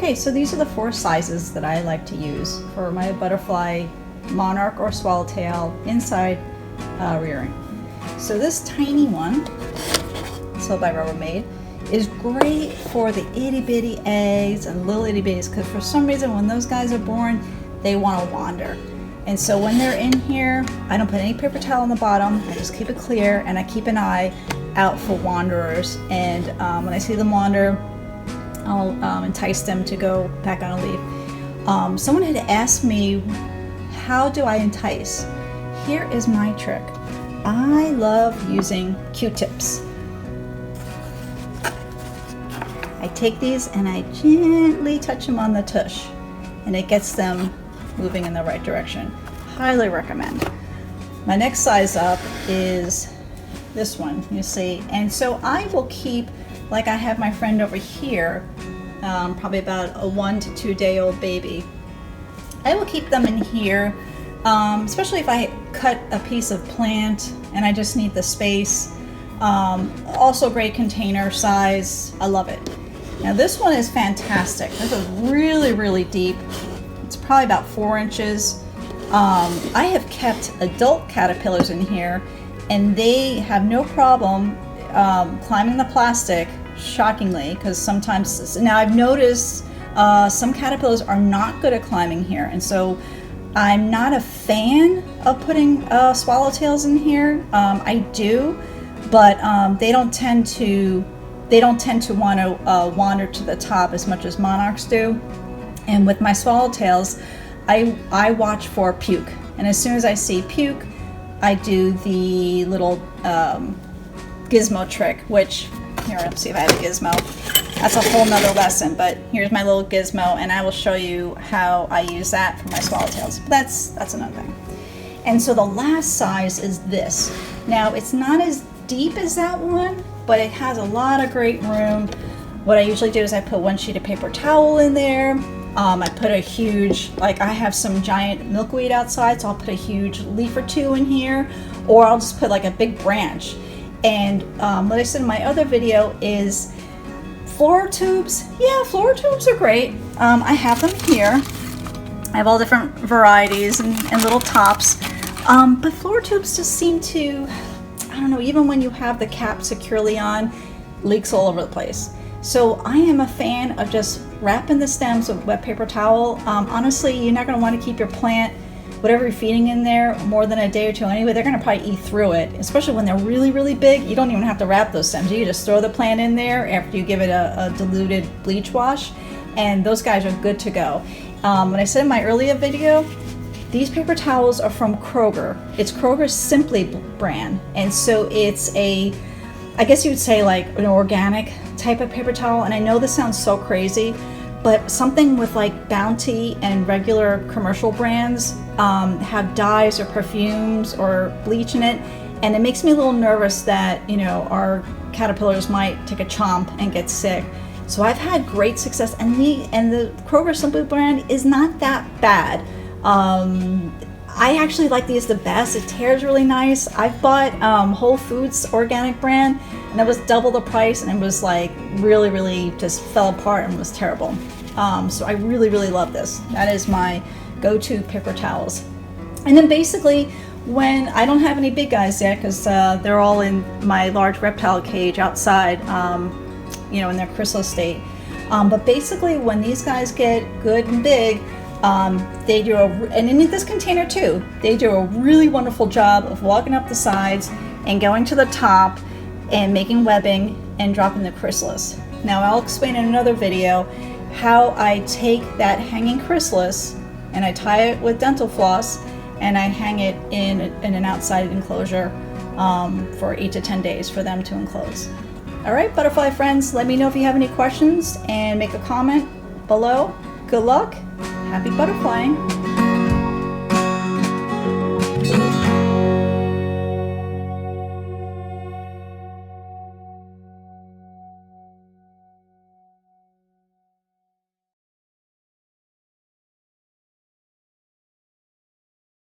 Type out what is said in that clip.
Okay, so these are the 4 sizes that I like to use for my butterfly Monarch or Swallowtail inside rearing. So this tiny one, sold by Rubbermaid, is great for the itty bitty eggs and little itty bitties, because for some reason when those guys are born, they want to wander. And so when they're in here, I don't put any paper towel on the bottom. I just keep it clear, and I keep an eye out for wanderers. And when I see them wander, I'll entice them to go back on a leaf. Someone had asked me, how do I entice? Here is my trick. I love using Q-tips. I take these and I gently touch them on the tush, and it gets them moving in the right direction. Highly recommend. My next size up is this one, you see. And so I will keep, like I have my friend over here, probably about a 1 to 2 day old baby. I will keep them in here, especially if I cut a piece of plant and I just need the space. Also great container size. I love it. Now this one is fantastic. This is really, really deep. It's probably about 4 inches. I have kept adult caterpillars in here, and they have no problem climbing the plastic, shockingly, because sometimes, now I've noticed some caterpillars are not good at climbing here, and so I'm not a fan of putting swallowtails in here. I do, but they don't tend to want to wander to the top as much as monarchs do. And with my swallowtails, I watch for puke, and as soon as I see puke, I do the little gizmo trick, which, here, let's see if I have a gizmo. That's a whole nother lesson, but here's my little gizmo, and I will show you how I use that for my swallowtails. But that's another thing. And so the last size is this. Now, it's not as deep as that one, but it has a lot of great room. What I usually do is I put 1 sheet of paper towel in there. I put a huge, like I have some giant milkweed outside, so I'll put a huge leaf or 2 in here, or I'll just put like a big branch. And what I said in my other video is floral tubes. Yeah, floral tubes are great. I have them here. I have all different varieties and little tops. But floral tubes just seem to, I don't know, even when you have the cap securely on, leaks all over the place. So I am a fan of just wrapping the stems with wet paper towel. Honestly, you're not going to want to keep your plant, whatever you're feeding in there, more than a day or 2 anyway. They're going to probably eat through it, especially when they're really, really big. You don't even have to wrap those stems. You just throw the plant in there after you give it a diluted bleach wash, and those guys are good to go. When I said in my earlier video, these paper towels are from Kroger. It's Kroger's Simply brand, and so it's a, I guess you would say like an organic type of paper towel. And I know this sounds so crazy, but something with like Bounty and regular commercial brands have dyes or perfumes or bleach in it, and it makes me a little nervous that, you know, our caterpillars might take a chomp and get sick. So I've had great success, and the Kroger Simply brand is not that bad. I actually like these the best. It tears really nice. I've bought Whole Foods organic brand, and it was double the price, and it was like really, really just fell apart and was terrible. So I really, really love this. That is my go-to paper towels. And then basically, when I don't have any big guys yet, because they're all in my large reptile cage outside, you know, in their chrysalis state. But basically, when these guys get good and big, they do and in this container too, they do a really wonderful job of walking up the sides and going to the top and making webbing and dropping the chrysalis. Now I'll explain in another video how I take that hanging chrysalis and I tie it with dental floss and I hang it in an outside enclosure for 8 to 10 days for them to enclose. All right, butterfly friends, let me know if you have any questions and make a comment below. Good luck. Happy butterflying.